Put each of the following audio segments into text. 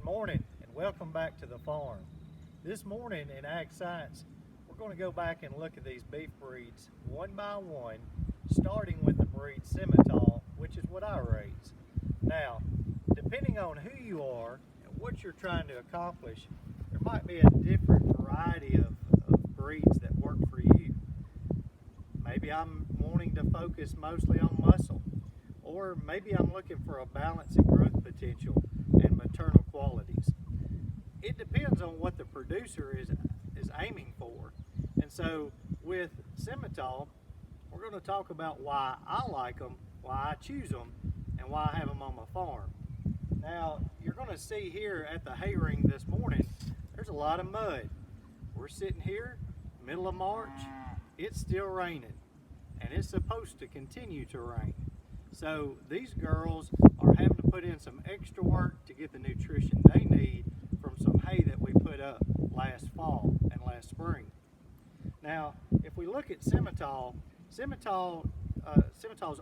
morning and welcome back to the farm. This morning in Ag Science, we're going to go back and look at these beef breeds one by one, starting with the breed Simmental, which is what I raise. Now, depending on who you are and what you're trying to accomplish, there might be a different variety of breeds that work for you. Maybe I'm wanting to focus mostly on muscle, or maybe I'm looking for a balance in growth potential and maternal qualities. It depends on what the producer is aiming for. And so with Simmental, we're going to talk about why I like them, why I choose them, and why I have them on my farm. Now, you're going to see here at the hay ring this morning, there's a lot of mud. We're sitting here, middle of March, it's still raining, and it's supposed to continue to rain. So these girls are having to put in some extra work to get the nutrition they need from some hay that we put up last fall and last spring. Now, if we look at Simmental's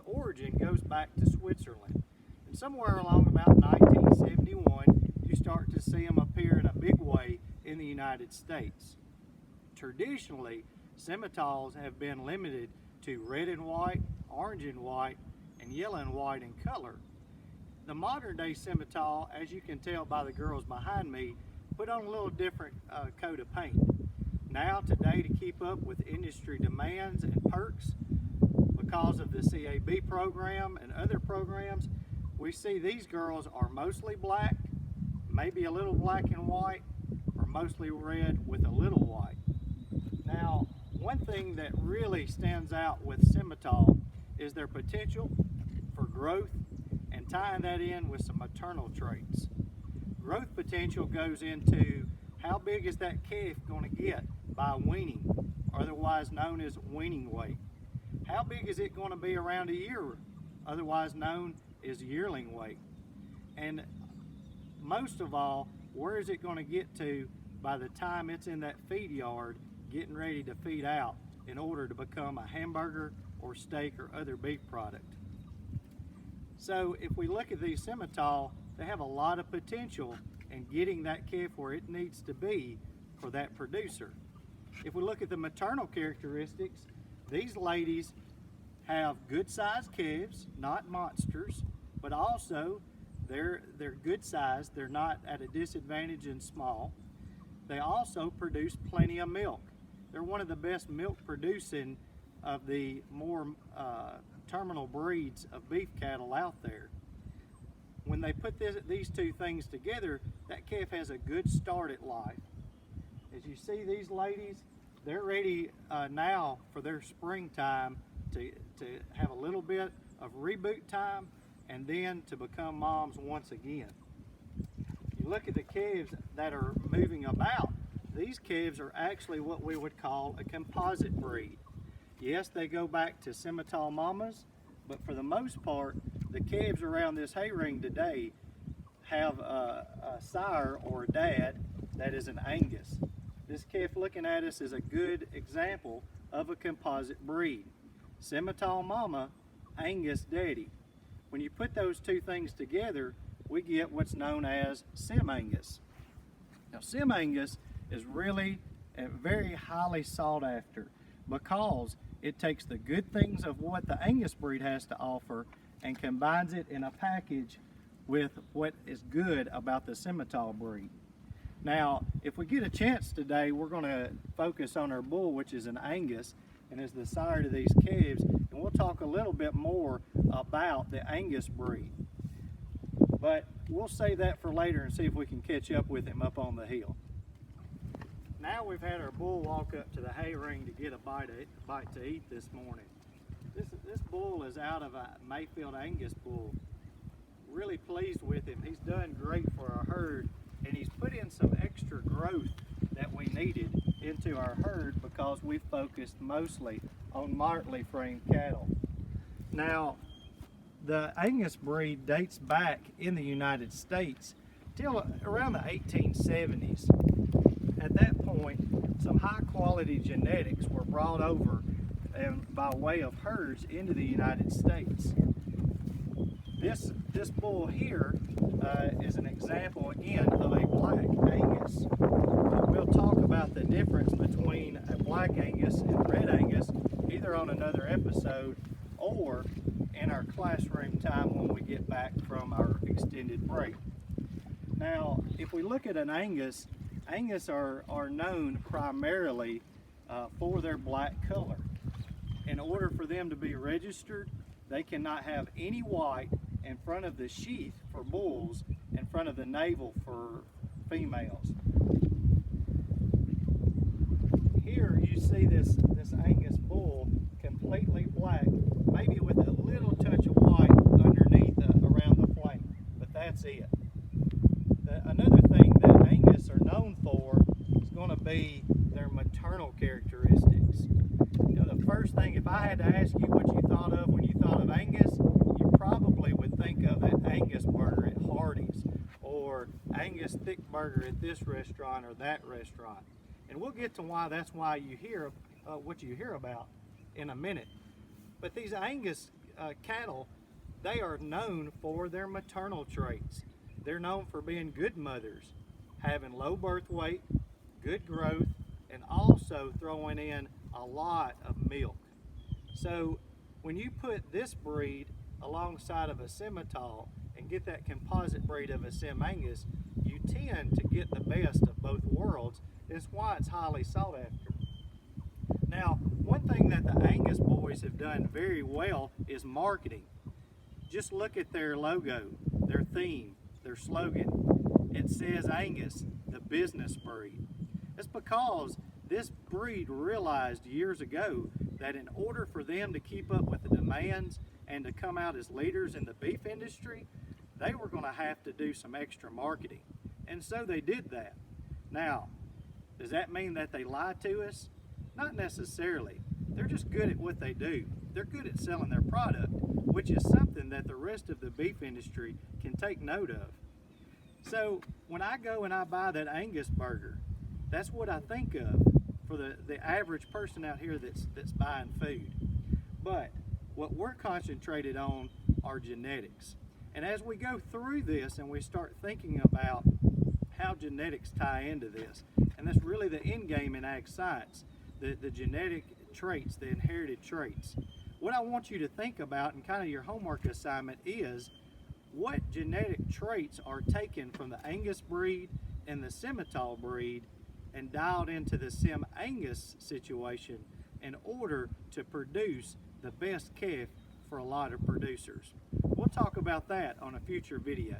origin goes back to Switzerland. And somewhere along about 1971, you start to see them appear in a big way in the United States. Traditionally, Simmentals have been limited to red and white, orange and white, and yellow and white in color. The modern day Simmental, as you can tell by the girls behind me, put on a little different coat of paint. Now today, to keep up with industry demands and perks because of the CAB program and other programs, we see these girls are mostly black, maybe a little black and white, or mostly red with a little white. Now, one thing that really stands out with Simmental is their potential for growth and tying that in with some maternal traits. Growth potential goes into how big is that calf going to get by weaning, otherwise known as weaning weight. How big is it going to be around a year, otherwise known as yearling weight? And most of all, where is it going to get to by the time it's in that feed yard getting ready to feed out in order to become a hamburger or steak or other beef product? So if we look at these Simmental, they have a lot of potential in getting that calf where it needs to be for that producer. If we look at the maternal characteristics, these ladies have good sized calves, not monsters, but also they're good sized. They're not at a disadvantage in small. They also produce plenty of milk. They're one of the best milk producing of the more terminal breeds of beef cattle out there. When they put these two things together, that calf has a good start at life. As you see these ladies, they're ready now for their springtime to have a little bit of reboot time and then to become moms once again. You look at the calves that are moving about, these calves are actually what we would call a composite breed. Yes, they go back to Simmental mamas, but for the most part, the calves around this hay ring today have a sire or a dad that is an Angus. This calf looking at us is a good example of a composite breed. Simmental mama, Angus daddy. When you put those two things together, we get what's known as Sim Angus. Now, Sim Angus is really very highly sought after because it takes the good things of what the Angus breed has to offer and combines it in a package with what is good about the Simmental breed. Now, if we get a chance today, we're going to focus on our bull, which is an Angus and is the sire to these calves, and we'll talk a little bit more about the Angus breed. But we'll save that for later and see if we can catch up with him up on the hill. Now we've had our bull walk up to the hay ring to get a bite to eat this morning. This bull is out of a Mayfield Angus bull. Really pleased with him. He's done great for our herd, and he's put in some extra growth that we needed into our herd because we focused mostly on martley frame cattle. Now, the Angus breed dates back in the United States till around the 1870s. At that point, some high quality genetics were brought over and by way of herds into the United States. This bull here is an example example again of a black Angus. We'll talk about the difference between a black Angus and red Angus either on another episode or in our classroom time when we get back from our extended break. Now, if we look at an Angus, Angus are known primarily for their black color. In order for them to be registered, they cannot have any white in front of the sheath for bulls, in front of the navel for females. Here you see this Angus bull completely black, maybe with a little touch of white underneath around the flank, but that's it. Another thing that Angus are known for is going to be their maternal characteristics. You know, the first thing, if I had to ask you what you thought of when you thought of Angus, you probably would think of that Angus burger at Hardee's or Angus thick burger at this restaurant or that restaurant. And we'll get to why you hear what you hear about in a minute. But these Angus cattle, they are known for their maternal traits. They're known for being good mothers, having low birth weight, good growth, and also throwing in a lot of milk. So when you put this breed alongside of a Simmental and get that composite breed of a Sim Angus, you tend to get the best of both worlds. That's why it's highly sought after. Now, one thing that the Angus boys have done very well is marketing. Just look at their logo, their theme, their slogan. It says Angus, the business breed. It's because this breed realized years ago that in order for them to keep up with the demands and to come out as leaders in the beef industry, they were going to have to do some extra marketing. And so they did that. Now, does that mean that they lie to us? Not necessarily. They're just good at what they do. They're good at selling their product, which is something that the rest of the beef industry can take note of. So when I go and I buy that Angus burger, that's what I think of for the average person out here that's buying food. But what we're concentrated on are genetics. And as we go through this and we start thinking about how genetics tie into this, and that's really the end game in ag science, the genetic traits, the inherited traits. What I want you to think about and kind of your homework assignment is what genetic traits are taken from the Angus breed and the Simmental breed and dialed into the Sim Angus situation in order to produce the best calf for a lot of producers. We'll talk about that on a future video.